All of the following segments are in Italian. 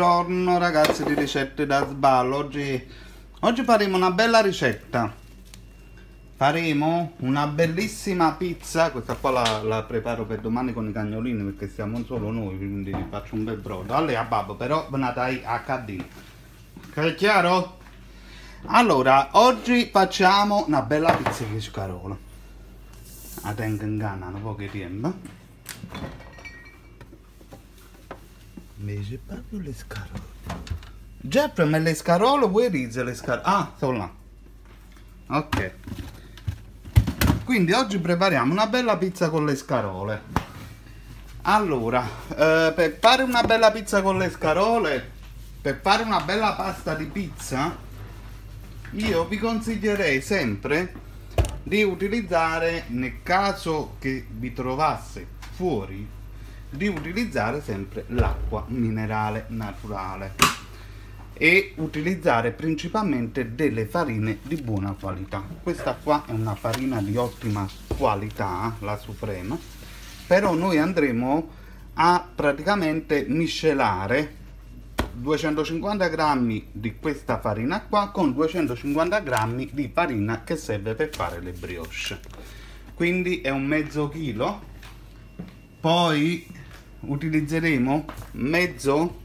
Buongiorno ragazzi di ricette da sballo. Oggi faremo una bella ricetta. Faremo una bellissima pizza. Questa qua la preparo per domani con i cagnolini perché siamo solo noi, quindi vi faccio un bel brodo. Allora babbo, però ve la dai HD. È chiaro? Allora, oggi facciamo una bella pizza di scarola. La tengo in canna un po' di tempo. Invece proprio le scarole. Jeffrey, ma le scarole vuoi ridere le scarole? Ah, sono là. Ok. Quindi oggi prepariamo una bella pizza con le scarole. Allora, per fare una bella pizza con le scarole, per fare una bella pasta di pizza, io vi consiglierei sempre di utilizzare, nel caso che vi trovasse fuori, di utilizzare sempre l'acqua minerale naturale e utilizzare principalmente delle farine di buona qualità. Questa qua è una farina di ottima qualità, la Suprema, però noi andremo a praticamente miscelare 250 grammi di questa farina qua con 250 grammi di farina che serve per fare le brioche, quindi è un mezzo chilo. Poi utilizzeremo mezzo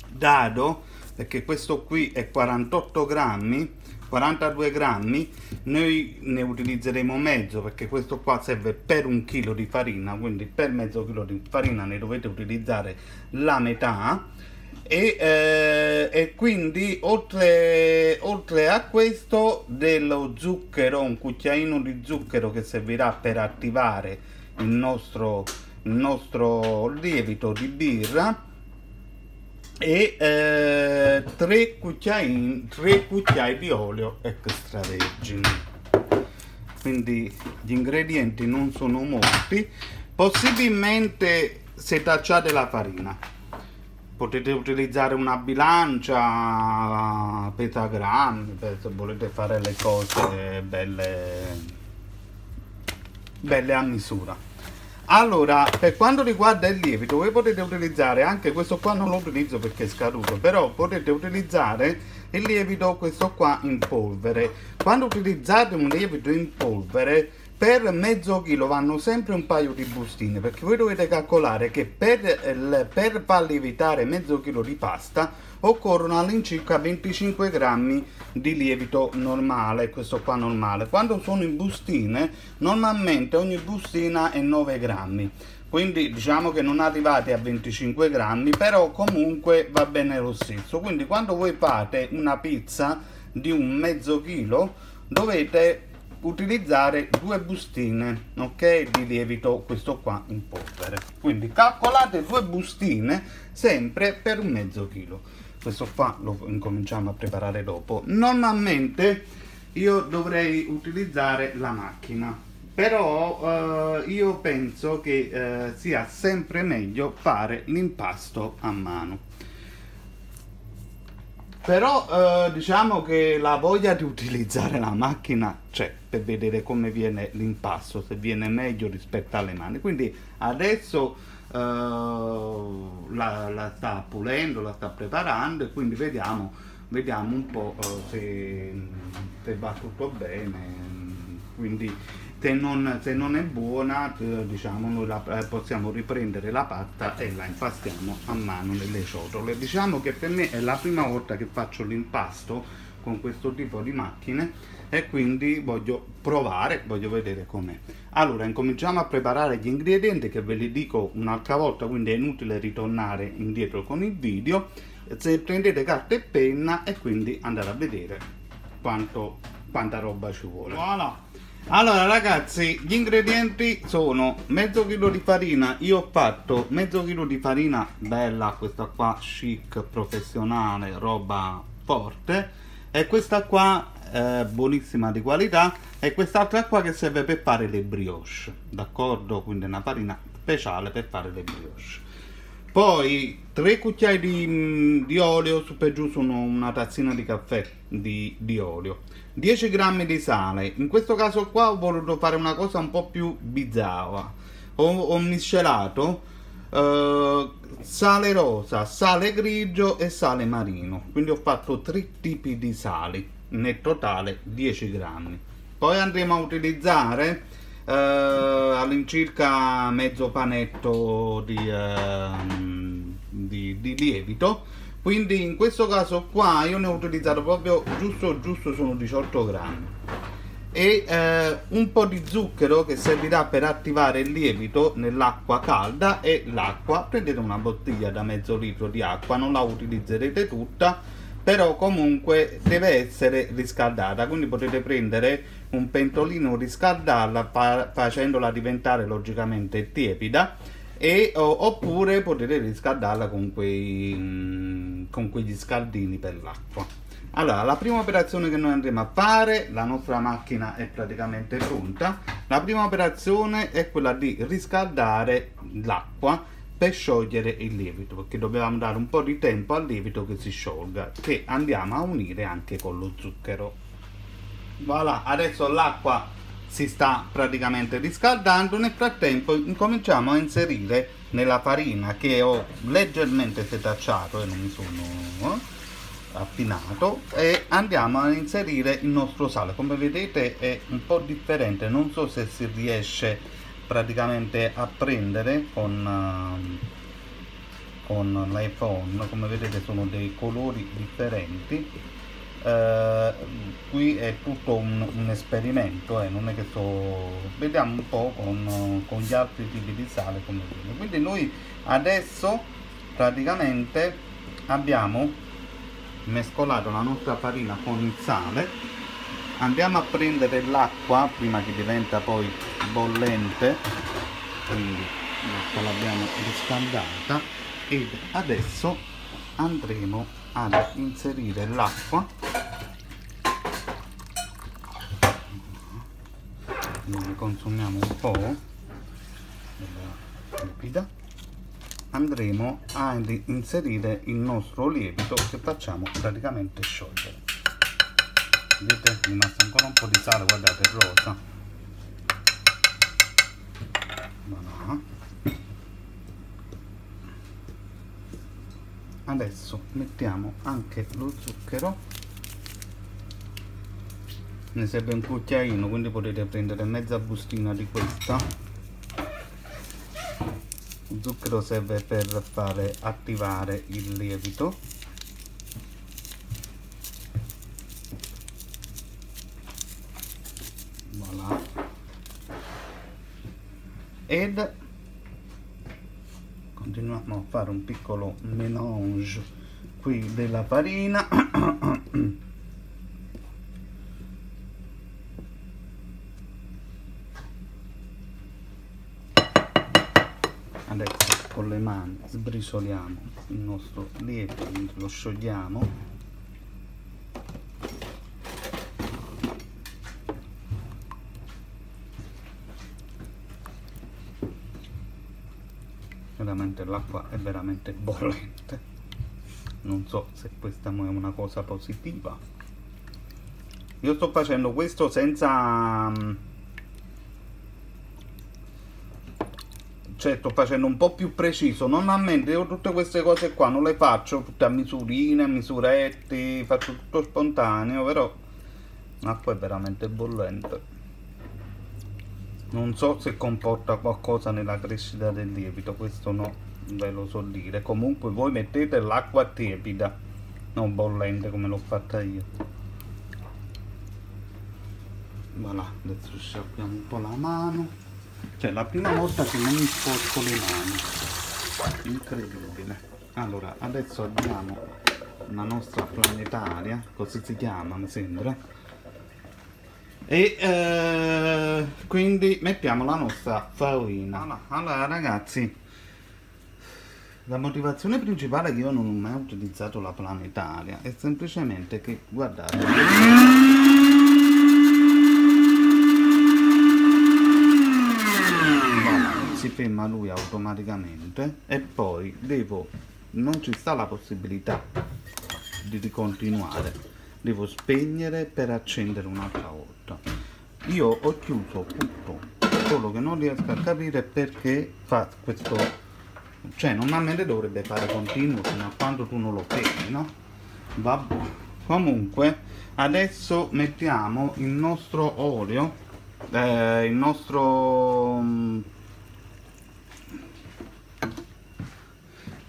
dado, perché questo qui è 48 grammi, 42 grammi, noi ne utilizzeremo mezzo perché questo qua serve per un chilo di farina, quindi per mezzo chilo di farina ne dovete utilizzare la metà. E quindi oltre a questo dello zucchero, un cucchiaino di zucchero che servirà per attivare il nostro lievito di birra, e 3 cucchiai di olio extravergine. Quindi gli ingredienti non sono molti. Possibilmente setacciate la farina, potete utilizzare una bilancia petagrammi se volete fare le cose belle a misura. Allora, per quanto riguarda il lievito, voi potete utilizzare anche questo qua, non lo utilizzo perché è scaduto, però potete utilizzare il lievito questo qua in polvere. Quando utilizzate un lievito in polvere, per mezzo chilo vanno sempre un paio di bustine, perché voi dovete calcolare che per far lievitare mezzo chilo di pasta occorrono all'incirca 25 grammi di lievito normale, questo qua normale. Quando sono in bustine, normalmente ogni bustina è 9 grammi, quindi diciamo che non arrivate a 25 grammi, però comunque va bene lo stesso. Quindi quando voi fate una pizza di un mezzo chilo dovete utilizzare 2 bustine, ok, di lievito questo qua in polvere. Quindi calcolate 2 bustine sempre per un mezzo chilo. Questo qua lo incominciamo a preparare dopo. Normalmente io dovrei utilizzare la macchina, però io penso che sia sempre meglio fare l'impasto a mano. Però diciamo che la voglia di utilizzare la macchina c'è, per vedere come viene l'impasto, se viene meglio rispetto alle mani. Quindi adesso la sta pulendo, la sta preparando, e quindi vediamo un po' se va tutto bene. Quindi se non è buona, diciamo, noi possiamo riprendere la pasta e la impastiamo a mano nelle ciotole. Diciamo che per me è la prima volta che faccio l'impasto con questo tipo di macchine e quindi voglio provare, voglio vedere com'è. Allora incominciamo a preparare gli ingredienti, che ve li dico un'altra volta, quindi è inutile ritornare indietro con il video. Se prendete carta e penna e quindi andare a vedere quanta roba ci vuole. Voilà. Allora ragazzi, gli ingredienti sono mezzo chilo di farina. Io ho fatto mezzo chilo di farina bella, questa qua chic, professionale, roba forte, e questa qua buonissima di qualità, e quest'altra qua che serve per fare le brioche, d'accordo? Quindi è una farina speciale per fare le brioche. Poi 3 cucchiai di olio, su per giù sono una tazzina di caffè di olio, 10 grammi di sale. In questo caso qua ho voluto fare una cosa un po' più bizzarra, ho miscelato sale rosa, sale grigio e sale marino. Quindi ho fatto 3 tipi di sali, nel totale 10 grammi. Poi andremo a utilizzare all'incirca mezzo panetto di lievito. Quindi in questo caso qua io ne ho utilizzato proprio giusto, sono 18 grammi. E un po' di zucchero che servirà per attivare il lievito nell'acqua calda. E l'acqua, prendete una bottiglia da mezzo litro di acqua, non la utilizzerete tutta, però comunque deve essere riscaldata, quindi potete prendere un pentolino, riscaldarla facendola diventare logicamente tiepida, oppure potete riscaldarla con quegli scaldini per l'acqua. Allora, la prima operazione che noi andremo a fare, la nostra macchina è praticamente pronta. La prima operazione è quella di riscaldare l'acqua per sciogliere il lievito, perché dobbiamo dare un po' di tempo al lievito che si sciolga, che andiamo a unire anche con lo zucchero. Voilà, adesso l'acqua si sta praticamente riscaldando. Nel frattempo incominciamo a inserire nella farina, che ho leggermente setacciato e non mi sono affinato, e andiamo a inserire il nostro sale. Come vedete è un po' differente, non so se si riesce praticamente a prendere con l'iPhone. Come vedete sono dei colori differenti. Qui è tutto un esperimento, non è che vediamo un po' con gli altri tipi di sale come vedete. Quindi noi adesso praticamente abbiamo mescolato la nostra farina con il sale. Andiamo a prendere l'acqua prima che diventa poi bollente, quindi l'abbiamo riscaldata, ed adesso andremo ad inserire l'acqua. Ne consumiamo un po' della liquida. Andremo a inserire il nostro lievito che facciamo praticamente sciogliere. Vedete, è rimasto ancora un po' di sale, guardate, è rosa. Voilà. Adesso mettiamo anche lo zucchero. Ne serve un cucchiaino, quindi potete prendere mezza bustina di questa. Il zucchero serve per fare attivare il lievito. Voilà. Ed continuiamo a fare un piccolo mélange qui della farina. Adesso con le mani sbricioliamo il nostro lievito, lo sciogliamo. Veramente l'acqua è veramente bollente. Non so se questa è una cosa positiva. Io sto facendo questo senza... cioè sto facendo un po' più preciso. Normalmente io tutte queste cose qua non le faccio tutte a misurine, a misuretti, faccio tutto spontaneo, però l'acqua è veramente bollente. Non so se comporta qualcosa nella crescita del lievito, questo no, ve lo so dire. Comunque voi mettete l'acqua tiepida, non bollente come l'ho fatta io. Voilà, adesso sciacquiamo un po' la mano. Cioè la prima volta che non mi sporco le mani, incredibile. Allora adesso abbiamo la nostra planetaria, così si chiama mi sembra, e quindi mettiamo la nostra farina. Allora ragazzi, la motivazione principale che io non ho mai utilizzato la planetaria è semplicemente che, guardate, si ferma lui automaticamente, e poi non ci sta la possibilità di ricontinuare, devo spegnere per accendere un'altra volta. Io ho chiuso tutto, solo che non riesco a capire perché fa questo cioè normalmente dovrebbe fare continuo fino a quando tu non lo fermi, no? Vabbè. Comunque adesso mettiamo il nostro olio, il nostro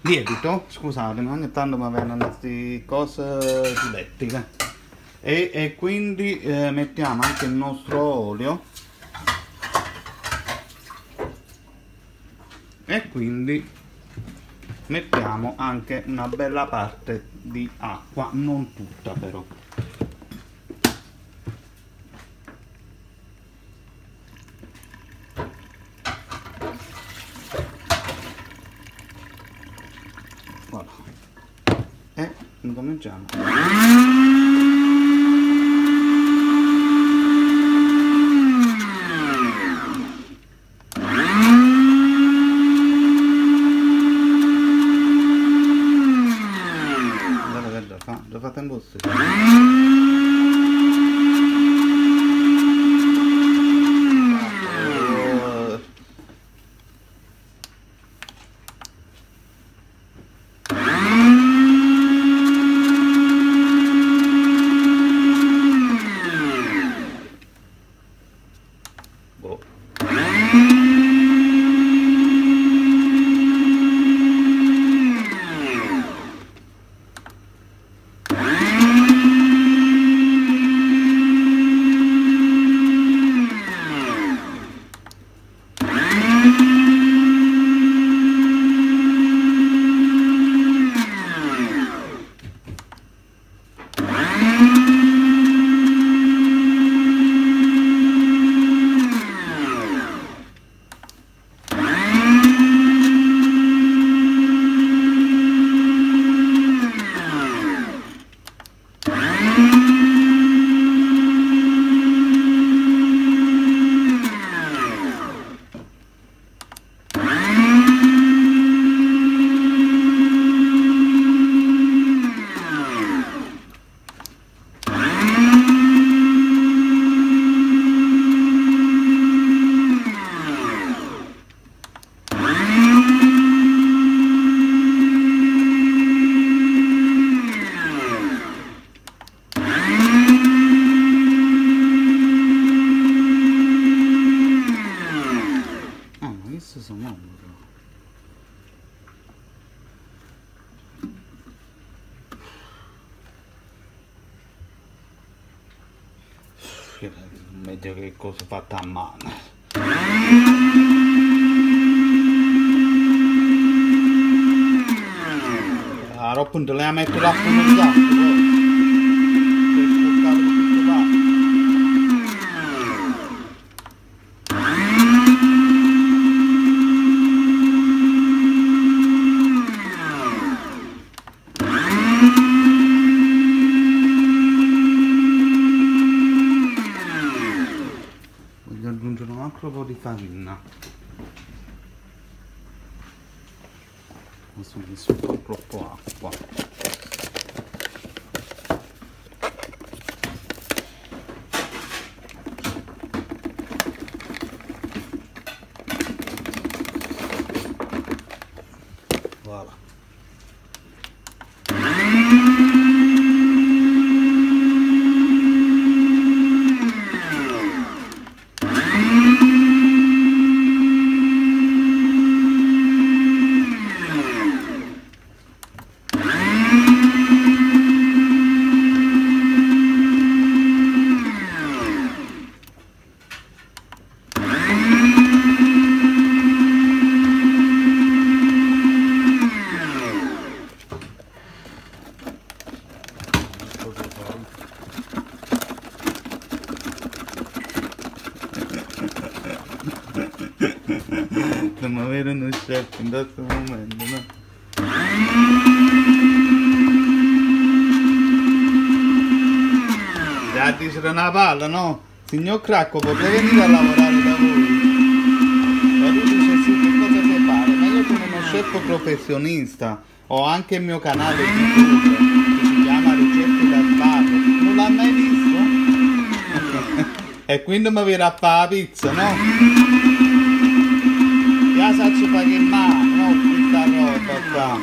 lievito, scusatemi, ogni tanto mi vengono queste cose dilettiche, e quindi mettiamo anche il nostro olio e quindi mettiamo anche una bella parte di acqua, non tutta però. Voilà. E incominciamo. Già fa tempo sì. Meglio che cosa fatta a mano. Allora appunto le metto l'acqua nel gatto. Aggiungere un altro po' di farina. Adesso ho messo un po' troppo acqua. Voilà. Stiamo avere uno chef in questo momento, no? Già dice una palla, no? Signor Cracco, potrei venire a lavorare da voi? Ma tu dici sì, che cosa sai fare? Ma io sono uno chef professionista, ho anche il mio canale YouTube che si chiama Ricette da Sbarro. Non l'ha mai visto? E quindi mi verrà a fare la pizza, no? Ya sa ci fare che mano, no? qua.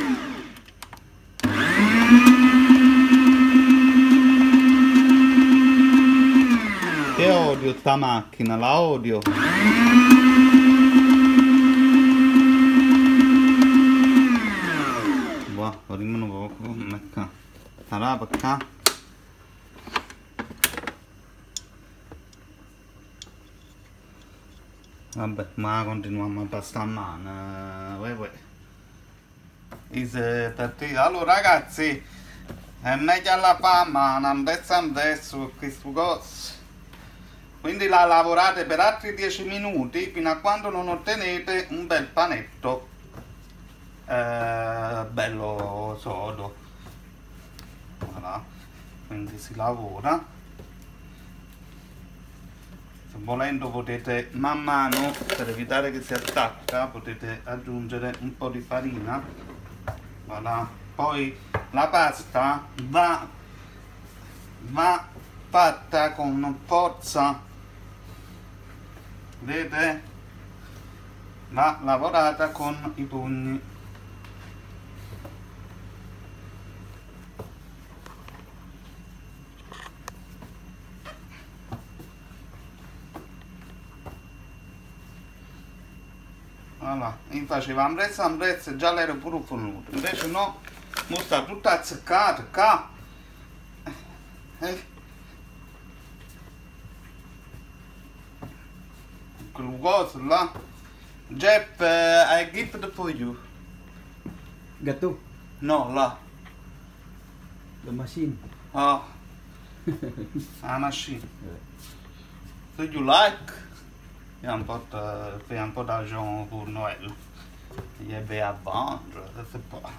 Che odio sta macchina, la odio. Boh, rimane poco, mecca. Sarà per qua. Vabbè, ma continuiamo a passare a mano. Allora ragazzi, è meglio alla fama, non adesso questo coso. Quindi la lavorate per altri 10 minuti fino a quando non ottenete un bel panetto bello sodo. Voilà. Quindi si lavora. Volendo potete man mano, per evitare che si attacca, potete aggiungere un po' di farina. Voilà. Poi la pasta va fatta con forza, vedete? Va lavorata con i pugni. Allora, io facevo ambrezza e già l'ero pure fornuto, invece no, mo sta tutta azzeccata qua. Quel coso là. Jeff, I gift for you. Gâteau, No, là. la machine. Ah. La machine. Do you like? Il y a un po' d'argent pour Noël. Il y avait à vendre, je sais pas.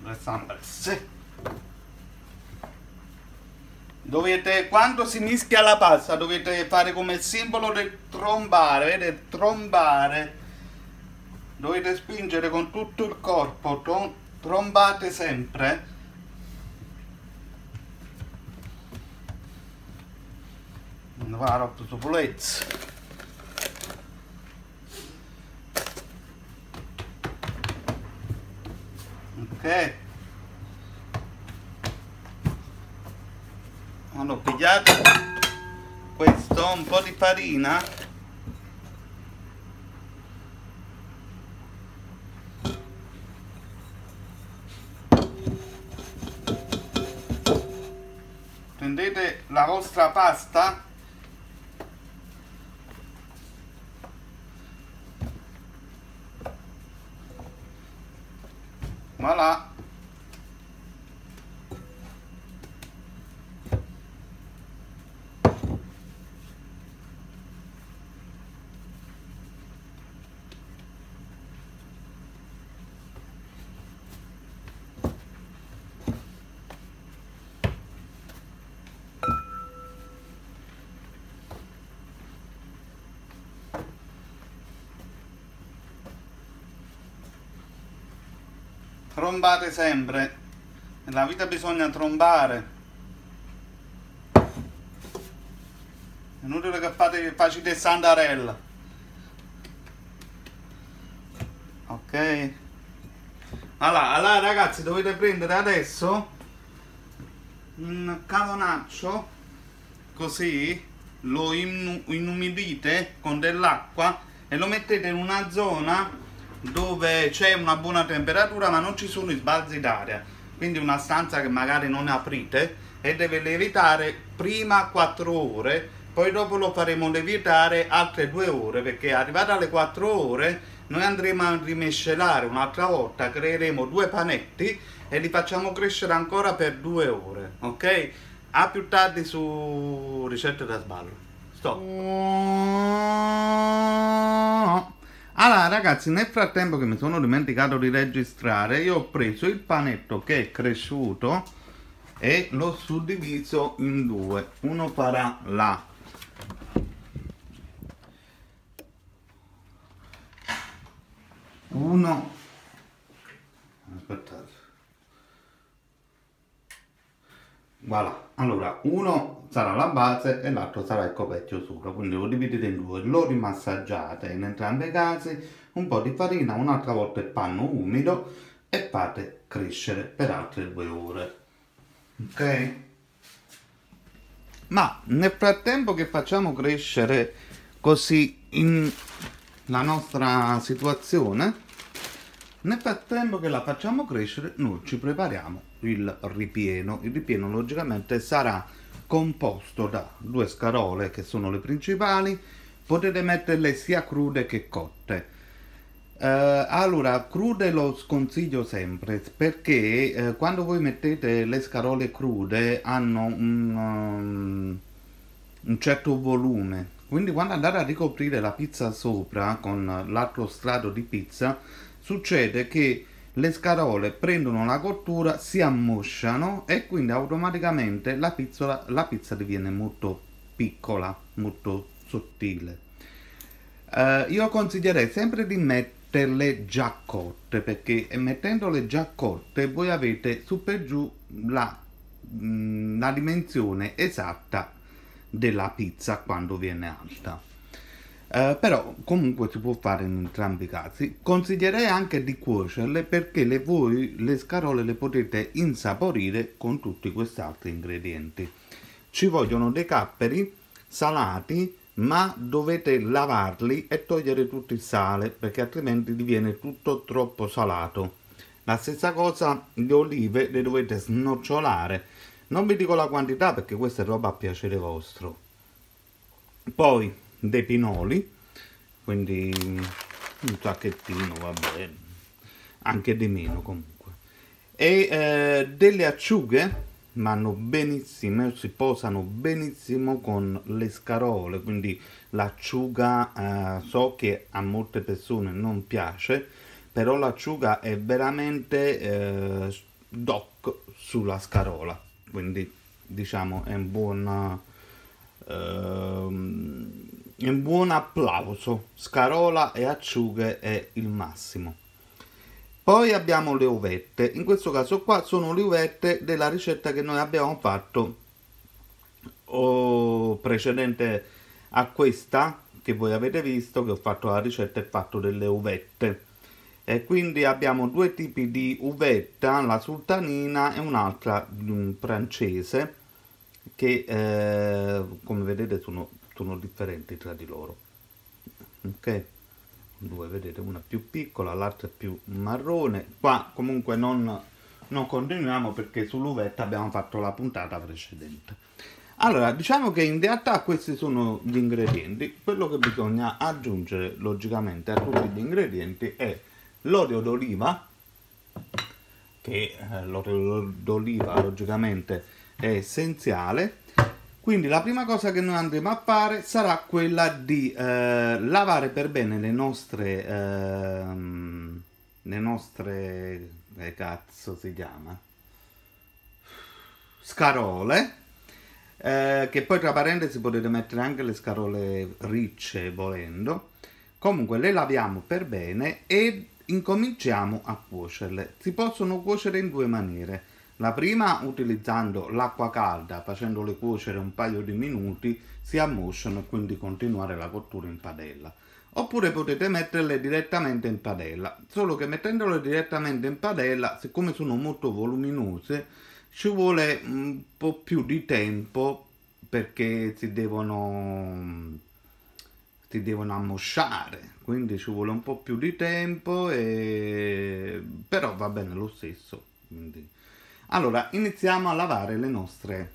Ressemblance. Dovete, quando si mischia la pasta, dovete fare come il simbolo del trombare, vedete? Trombare. Dovete spingere con tutto il corpo, trombate sempre. Va up to plates. Ok. Allora pigliate questo, un po' di farina. Prendete la vostra pasta. Voilà. Trombate sempre, nella vita bisogna trombare. È inutile che facete sandarella. Ok. Allora ragazzi, dovete prendere adesso un caponaccio, così lo inumidite con dell'acqua e lo mettete in una zona dove c'è una buona temperatura ma non ci sono i sbalzi d'aria, quindi una stanza che magari non aprite, e deve lievitare prima 4 ore, poi dopo lo faremo lievitare altre 2 ore, perché arrivate alle 4 ore noi andremo a rimescelare un'altra volta, creeremo 2 panetti e li facciamo crescere ancora per 2 ore, ok? A più tardi su ricette da sballo. Stop. Allora ragazzi, nel frattempo che mi sono dimenticato di registrare, io ho preso il panetto che è cresciuto e l'ho suddiviso in 2. Uno farà là. Uno. Aspettate. Voilà, allora uno sarà la base e l'altro sarà il coperchio sopra, quindi lo dividete in due, lo rimassaggiate in entrambi i casi, un po' di farina, un'altra volta il panno umido e fate crescere per altre 2 ore, ok? Ma nel frattempo che facciamo crescere così la nostra situazione, nel frattempo che la facciamo crescere, noi ci prepariamo il ripieno. Il ripieno logicamente sarà composto da 2 scarole che sono le principali, potete metterle sia crude che cotte. Allora, crude lo sconsiglio sempre perché quando voi mettete le scarole crude hanno un certo volume, quindi quando andate a ricoprire la pizza sopra con l'altro strato di pizza succede che le scarole prendono la cottura, si ammosciano e quindi automaticamente la pizza diviene molto piccola, molto sottile. Io consiglierei sempre di metterle già cotte perché mettendole già cotte voi avete su per giù la dimensione esatta della pizza quando viene alta. Però comunque si può fare in entrambi i casi. Consiglierei anche di cuocerle perché voi le scarole le potete insaporire con tutti questi altri ingredienti. Ci vogliono dei capperi salati, ma dovete lavarli e togliere tutto il sale perché altrimenti diviene tutto troppo salato. La stessa cosa, le olive le dovete snocciolare. Non vi dico la quantità perché questa è roba a piacere vostro. Poi dei pinoli, quindi un sacchettino, va bene, anche di meno comunque. E delle acciughe vanno benissimo, si posano benissimo con le scarole, quindi l'acciuga so che a molte persone non piace, però l'acciuga è veramente doc sulla scarola, quindi diciamo è un buon applauso. Scarola e acciughe è il massimo. Poi abbiamo le uvette, in questo caso qua sono le uvette della ricetta che noi abbiamo fatto precedente a questa che voi avete visto, che ho fatto la ricetta e fatto delle uvette. E quindi abbiamo 2 tipi di uvetta, la sultanina e un'altra francese che come vedete sono differenti tra di loro, ok? 2 vedete, una più piccola, l'altra più marrone. Qua comunque non continuiamo perché sull'uvetta abbiamo fatto la puntata precedente. Allora, diciamo che in realtà questi sono gli ingredienti. Quello che bisogna aggiungere logicamente a tutti gli ingredienti è l'olio d'oliva, che l'olio d'oliva logicamente è essenziale. Quindi la prima cosa che noi andremo a fare sarà quella di lavare per bene le nostre che cazzo si chiama? Scarole, che poi tra parentesi potete mettere anche le scarole ricce volendo. Comunque le laviamo per bene e incominciamo a cuocerle. Si possono cuocere in 2 maniere. La prima utilizzando l'acqua calda, facendole cuocere un paio di minuti, si ammosciano e quindi continuare la cottura in padella. Oppure potete metterle direttamente in padella, solo che mettendole direttamente in padella, siccome sono molto voluminose, ci vuole un po' più di tempo perché si devono ammosciare, quindi ci vuole un po' più di tempo, però va bene lo stesso. Quindi allora iniziamo a lavare le nostre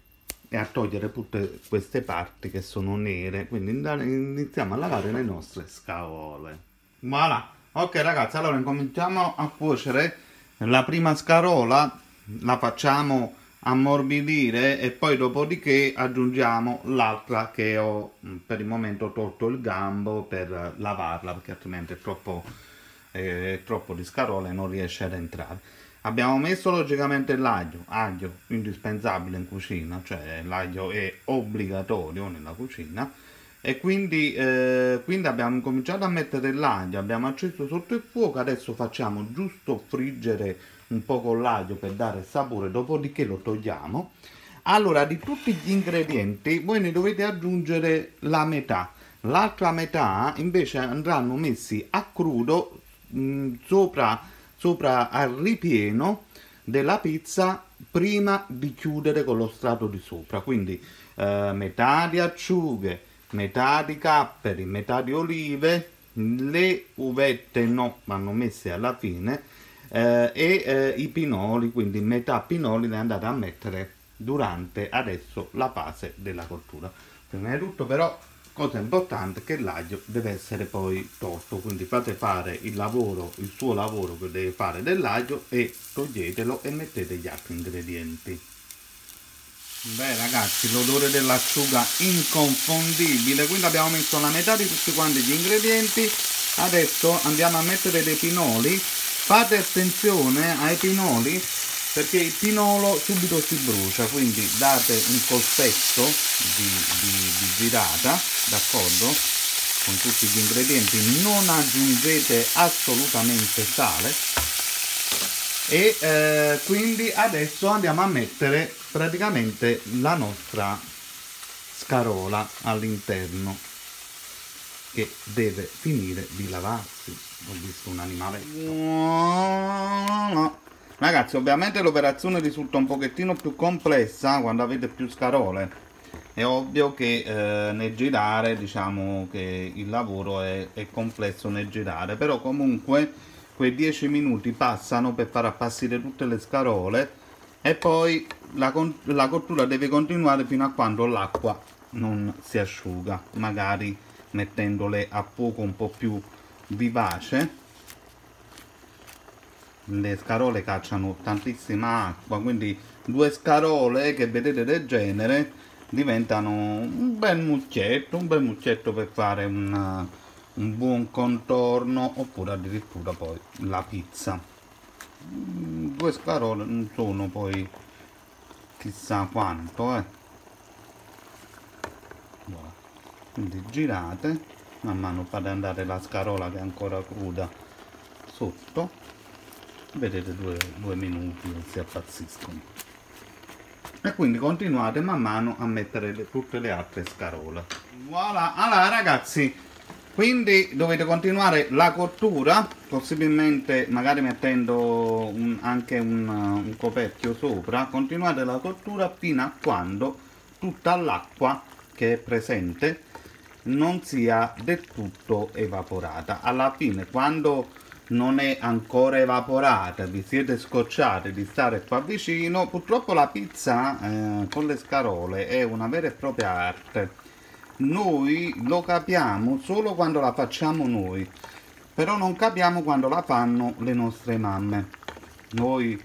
e a togliere tutte queste parti che sono nere, quindi iniziamo a lavare le nostre scarole. Voilà, ok ragazzi, allora incominciamo a cuocere la prima scarola, la facciamo ammorbidire e poi dopodiché aggiungiamo l'altra che ho per il momento tolto il gambo per lavarla perché altrimenti è troppo di scarola e non riesce ad entrare. Abbiamo messo logicamente aglio indispensabile in cucina, cioè l'aglio è obbligatorio nella cucina e quindi abbiamo cominciato a mettere l'aglio, abbiamo acceso sotto il fuoco, adesso facciamo giusto friggere un po' con l'aglio per dare sapore, dopodiché lo togliamo. Allora, di tutti gli ingredienti voi ne dovete aggiungere la metà. L'altra metà invece andranno messi a crudo sopra al ripieno della pizza prima di chiudere con lo strato di sopra. Quindi metà di acciughe, metà di capperi, metà di olive, le uvette no, vanno messe alla fine, i pinoli, quindi metà pinoli le andate a mettere durante adesso la fase della cottura. Prima di tutto però, cosa importante, che l'aglio deve essere poi tolto, quindi fate fare il lavoro, il suo lavoro che deve fare dell'aglio e toglietelo e mettete gli altri ingredienti. Beh ragazzi, l'odore dell'acciuga inconfondibile, quindi abbiamo messo la metà di tutti quanti gli ingredienti. Adesso andiamo a mettere dei pinoli. Fate attenzione ai pinoli perché il pinolo subito si brucia, quindi date un colpetto di girata, d'accordo? Con tutti gli ingredienti, non aggiungete assolutamente sale. E quindi adesso andiamo a mettere praticamente la nostra scarola all'interno, che deve finire di lavarsi. Ho visto un animale. Ragazzi, ovviamente l'operazione risulta un pochettino più complessa quando avete più scarole. È ovvio che nel girare, diciamo che il lavoro è complesso nel girare, però comunque quei 10 minuti passano per far appassire tutte le scarole e poi la cottura deve continuare fino a quando l'acqua non si asciuga, magari mettendole a fuoco un po' più vivace. Le scarole cacciano tantissima acqua, quindi 2 scarole che vedete del genere diventano un bel mucchietto per fare un buon contorno, oppure addirittura poi la pizza. 2 scarole non sono poi chissà quanto, Voilà. Quindi girate, man mano fate andare la scarola che è ancora cruda sotto, vedete 2 minuti che si appassiscono, e quindi continuate man mano a mettere tutte le altre scarole. Voilà. Allora ragazzi, quindi dovete continuare la cottura, possibilmente magari mettendo anche un coperchio sopra. Continuate la cottura fino a quando tutta l'acqua che è presente non sia del tutto evaporata. Alla fine, quando non è ancora evaporata, vi siete scocciati di stare qua vicino, purtroppo la pizza con le scarole è una vera e propria arte. Noi lo capiamo solo quando la facciamo noi, però non capiamo quando la fanno le nostre mamme. Noi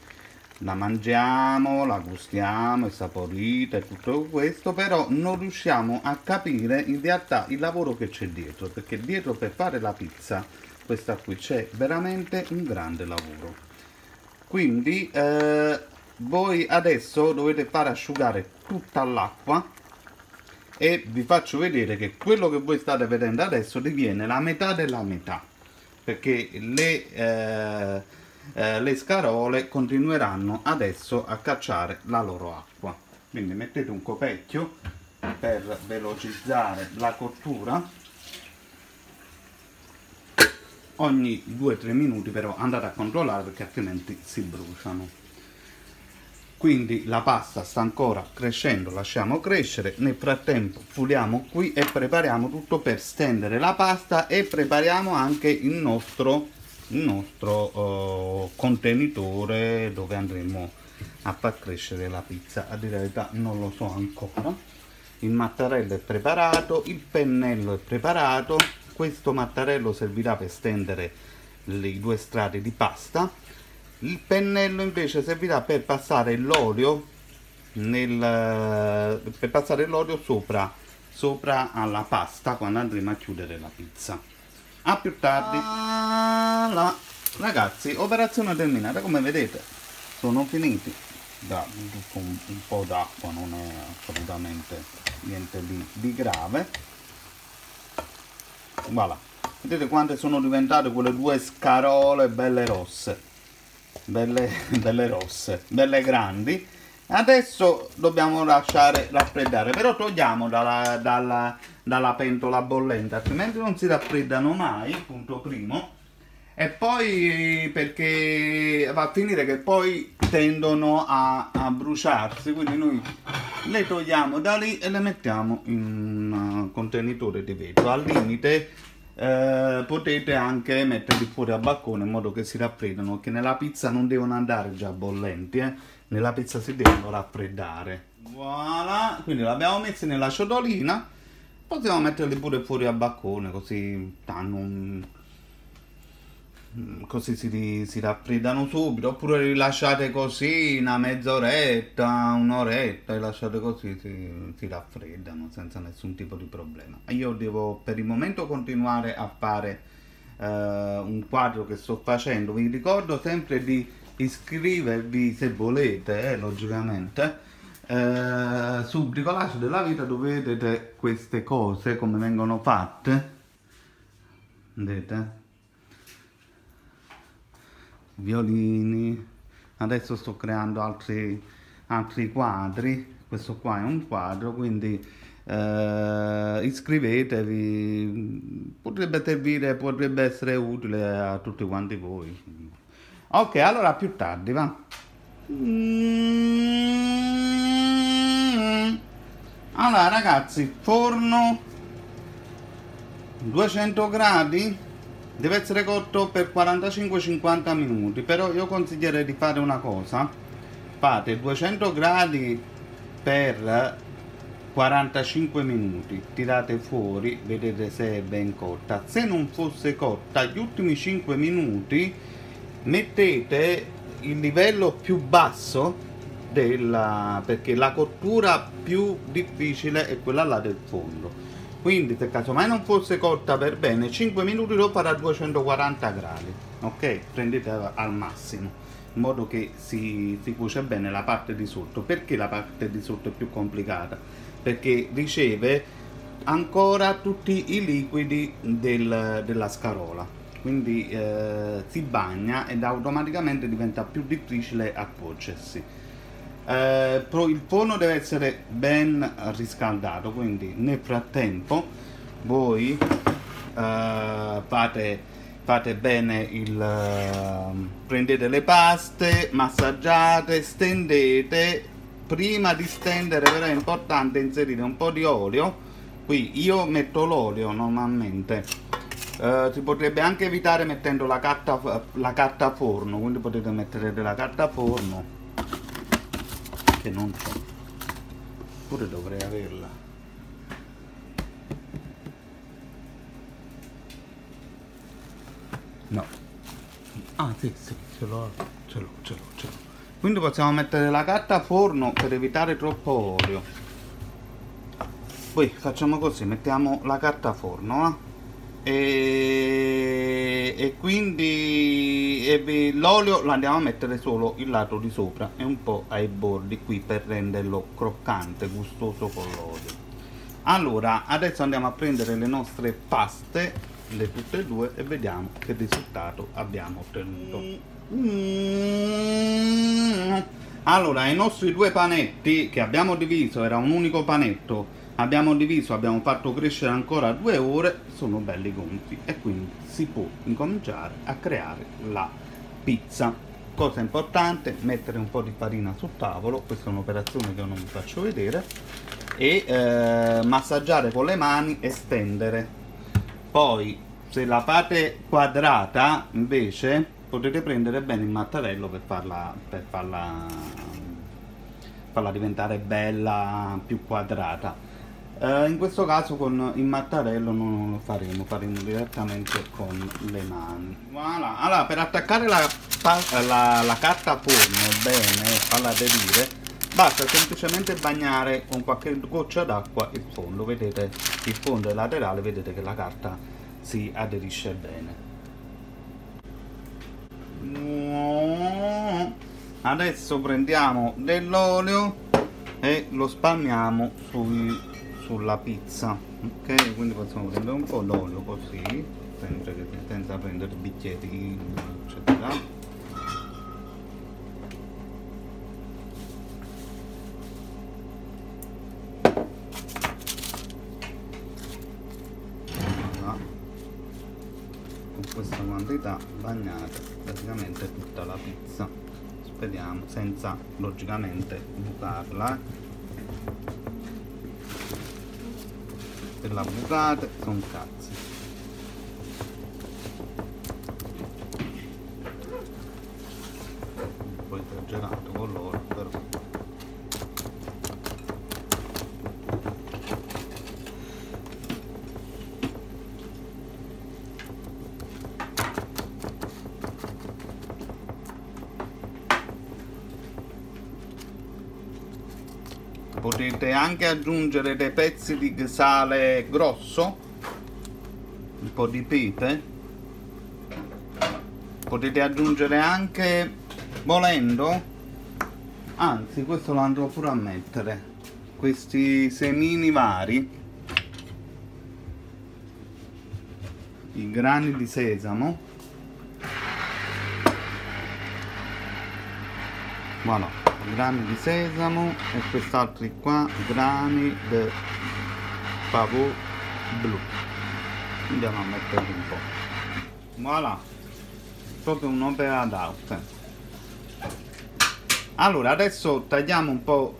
la mangiamo, la gustiamo, è saporita e tutto questo, però non riusciamo a capire in realtà il lavoro che c'è dietro, perché dietro per fare la pizza, questa qui, c'è veramente un grande lavoro. Quindi voi adesso dovete fare asciugare tutta l'acqua e vi faccio vedere che quello che voi state vedendo adesso diviene la metà della metà, perché le scarole continueranno adesso a cacciare la loro acqua. Quindi mettete un coperchio per velocizzare la cottura. Ogni 2-3 minuti però andate a controllare, perché altrimenti si bruciano. Quindi la pasta sta ancora crescendo, lasciamo crescere. Nel frattempo puliamo qui e prepariamo tutto per stendere la pasta, e prepariamo anche il nostro contenitore dove andremo a far crescere la pizza. A dire la verità non lo so ancora. Il mattarello è preparato, il pennello è preparato. Questo mattarello servirà per stendere i 2 strati di pasta. Il pennello invece servirà per passare l'olio sopra alla pasta quando andremo a chiudere la pizza. A più tardi. Ragazzi, operazione terminata. Come vedete sono finiti. Un po' d'acqua, non è assolutamente niente di grave. Voilà. Vedete quante sono diventate quelle 2 scarole belle rosse, belle rosse, belle grandi. Adesso dobbiamo lasciare raffreddare, però togliamo dalla pentola bollente, altrimenti non si raffreddano mai, punto primo. E poi perché va a finire che poi tendono a bruciarsi, quindi noi le togliamo da lì e le mettiamo in un contenitore di vetro. Al limite potete anche metterli fuori al balcone in modo che si raffreddano, che nella pizza non devono andare già bollenti, nella pizza si devono raffreddare. Voilà, quindi l'abbiamo messi nella ciotolina, possiamo metterli pure fuori al balcone, così stanno così si raffreddano subito, oppure li lasciate così una mezz'oretta, un'oretta, li lasciate così, si raffreddano senza nessun tipo di problema. Io devo per il momento continuare a fare un quadro che sto facendo. Vi ricordo sempre di iscrivervi se volete, logicamente, su Bricolage della Vita, dove vedete queste cose come vengono fatte, vedete? Violini. Adesso sto creando altri quadri. Questo qua è un quadro, quindi iscrivetevi, potrebbe servire, potrebbe essere utile a tutti quanti voi. Ok, allora più tardi, va. Allora ragazzi, forno 200 gradi, deve essere cotto per 45-50 minuti, però io consiglierei di fare una cosa: fate 200 gradi per 45 minuti, tirate fuori, vedete se è ben cotta. Se non fosse cotta, gli ultimi 5 minuti mettete il livello più basso perché la cottura più difficile è quella là del fondo. Quindi se casomai non fosse cotta per bene, 5 minuti lo farà a 240 gradi, ok? Prendete al massimo, in modo che si cuoce bene la parte di sotto. Perché la parte di sotto è più complicata? Perché riceve ancora tutti i liquidi della scarola, quindi si bagna ed automaticamente diventa più difficile a cuocersi. Il forno deve essere ben riscaldato, quindi nel frattempo voi fate bene prendete le paste, massaggiate, stendete. Prima di stendere però è importante inserire un po' di olio. Qui io metto l'olio normalmente, si potrebbe anche evitare mettendo la carta forno, quindi potete mettere della carta forno, che non c'è, pure dovrei averla. No, ah sì, ce l'ho. Quindi possiamo mettere la carta forno per evitare troppo olio. Poi facciamo così, mettiamo la carta forno, e quindi l'olio lo andiamo a mettere solo il lato di sopra e un po' ai bordi qui per renderlo croccante, gustoso con l'olio. Allora adesso andiamo a prendere le nostre paste, tutte e due, e vediamo che risultato abbiamo ottenuto. Allora, i nostri due panetti che abbiamo diviso, era un unico panetto, abbiamo fatto crescere ancora 2 ore, sono belli gonfi, e quindi si può incominciare a creare la pizza. Cosa importante: mettere un po' di farina sul tavolo, questa è un'operazione che io non vi faccio vedere, e massaggiare con le mani e stendere. Poi se la fate quadrata invece potete prendere bene il mattarello per farla diventare bella, più quadrata. In questo caso con il mattarello non lo faremo direttamente con le mani. Voilà. Allora, per attaccare la carta forno bene e farla aderire, basta semplicemente bagnare con qualche goccia d'acqua il fondo. Vedete, il fondo è laterale, vedete che la carta si aderisce bene. Adesso prendiamo dell'olio e lo spalmiamo sulla pizza, ok? Quindi possiamo prendere un po' d'olio così, senza prendere bicchieri eccetera. con questa quantità bagnate praticamente tutta la pizza, speriamo, senza logicamente bucarla, se la bucate sono cazzi. Un po' esagerato con loro, però potete anche aggiungere dei pezzi di sale grosso, un po' di pepe, potete aggiungere anche, volendo, anzi questo lo andrò pure a mettere, questi semini vari, i grani di sesamo, voilà, grani di sesamo, e quest'altri qua grani di pavò blu, andiamo a metterli un po', voilà, proprio un'opera d'arte. Allora adesso tagliamo un po'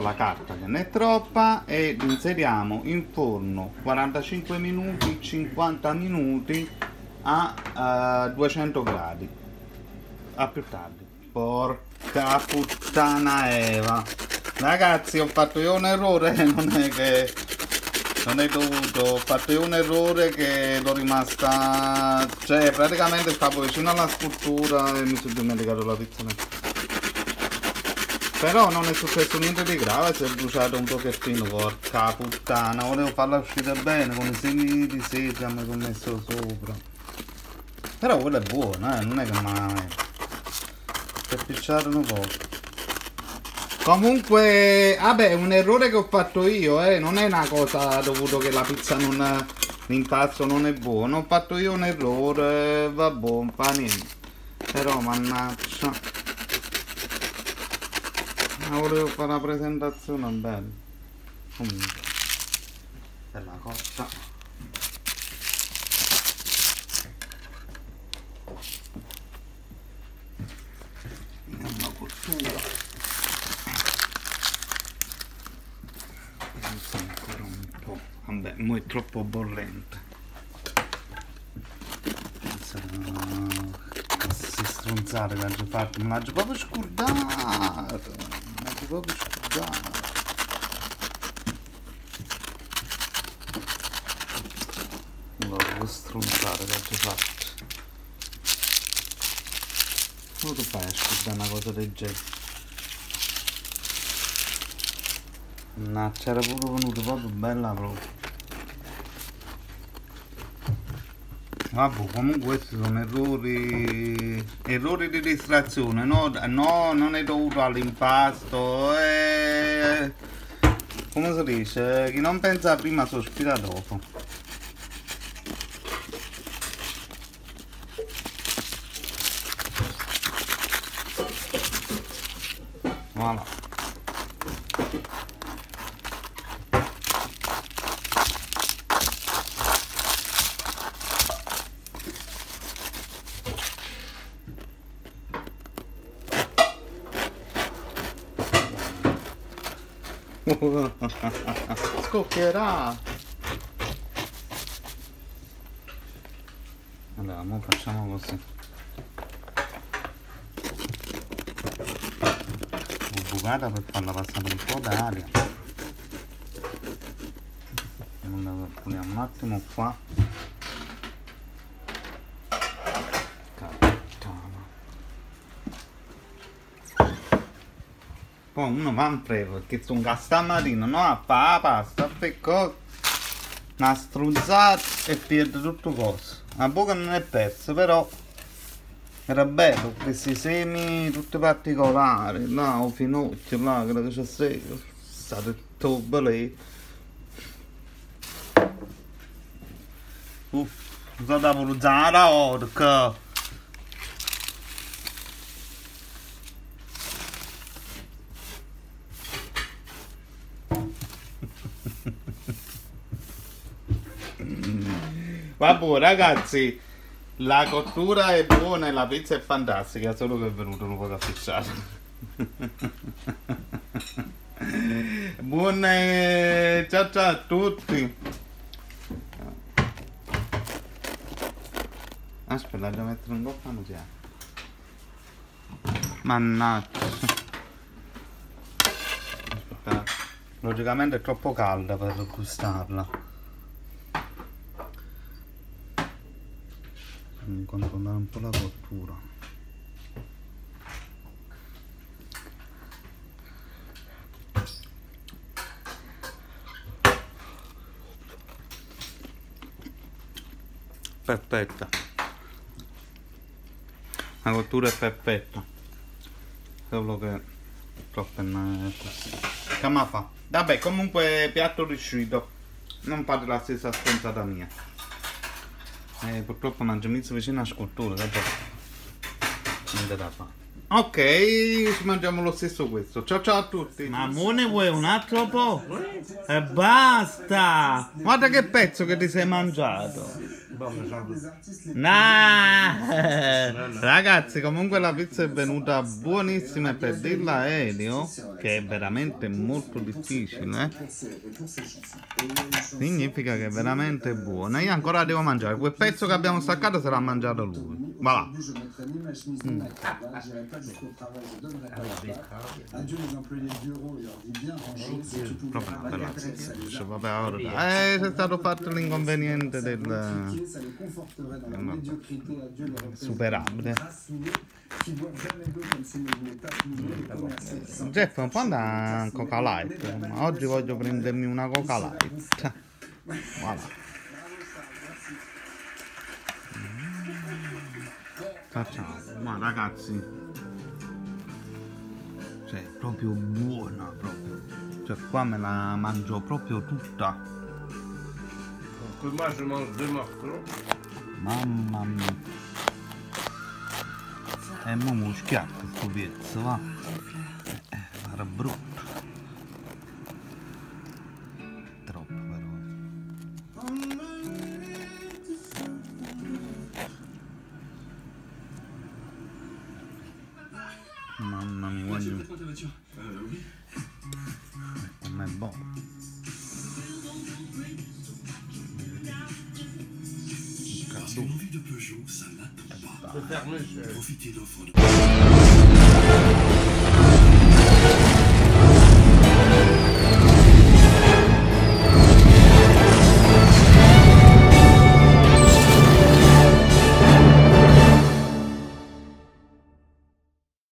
la carta che ne è troppa ed inseriamo in forno 45 minuti 50 minuti a 200 gradi. A più tardi. Porca puttana Eva, ragazzi, ho fatto io un errore, non è che non è dovuto, ho fatto io un errore che l'ho rimasta, cioè praticamente stavo vicino alla scultura e mi sono dimenticato la pizza. Però non è successo niente di grave, si è bruciato un pochettino, porca puttana, volevo farla uscire bene con i semi di sesamo che ho messo sopra. Però quello è buono, non è che mai per picciare un po'. Comunque, vabbè, è un errore che ho fatto io, non è una cosa dovuto che la pizza non, l'impasto non è buono, ho fatto io un errore, vabbè, non fa niente. Però mannaggia, volevo fare la presentazione bella. Comunque, bella cotta. Una cottura. Ancora un po', vabbè, mo è troppo bollente, queste stronzate che ho fatto, me l'ho proprio scordato, le stronzate che ho fatto. Come tu fai a scordare una cosa del genere? No, c'era pure venuto proprio bella proprio. Vabbè, comunque questi sono errori di distrazione, no, non è dovuto all'impasto, come si dice, chi non pensa prima sospira dopo. Voilà. Scoppierà. Allora, mo facciamo così. Ho bucata per farla passare un po' d'aria. Puliamo un attimo qua. Poi uno va in prego perché sono stamattina no a fare la pasta, pecco una struzzata e perde tutto coso. La bocca non è persa, però era bello questi semi tutti particolari, là o finocchio, là quello che c'è stato tutto lì. Sono da usare la orca. Vabbè ragazzi, la cottura è buona e la pizza è fantastica, solo che è venuto un po' capricciato. Buone, ciao ciao a tutti. Aspetta, devo mettere un po' di mangiare. Mannaggia. Aspetta, logicamente è troppo calda per gustarla. Quindi controllare un po' la cottura. Perfetta, la cottura è perfetta, solo che troppo è così. Che ma fa? Vabbè, comunque piatto riuscito, non fate la stessa stronzata mia. Purtroppo mangio mezzo vicino a scultura, che niente da fare. Ok, ci mangiamo lo stesso questo. Ciao ciao a tutti. Ma mo ne vuoi un altro po'? E basta! Guarda che pezzo che ti sei mangiato. Ragazzi, comunque la pizza è venuta buonissima e per dirla a Elio, che è veramente molto difficile, significa che è veramente buona. Io ancora la devo mangiare. Quel pezzo che abbiamo staccato se l'ha mangiato lui. Voilà. Vabbè, ora c'è stato fatto l'inconveniente del superabile. Jeff, un po' da Coca Light. Oggi voglio prendermi una Coca Light. Voilà. Facciamo, ma ragazzi, cioè proprio buona proprio. Cioè qua me la mangio proprio tutta. Moi je mange 2 morceaux. Mamma mia. E mo mi schiacca sto pezzo, va. Era brutto. Troppo però. Mamma mia, voglio. Com'è buono. Envie de Peugeot, ça n'attend pas. Profitez d'offres de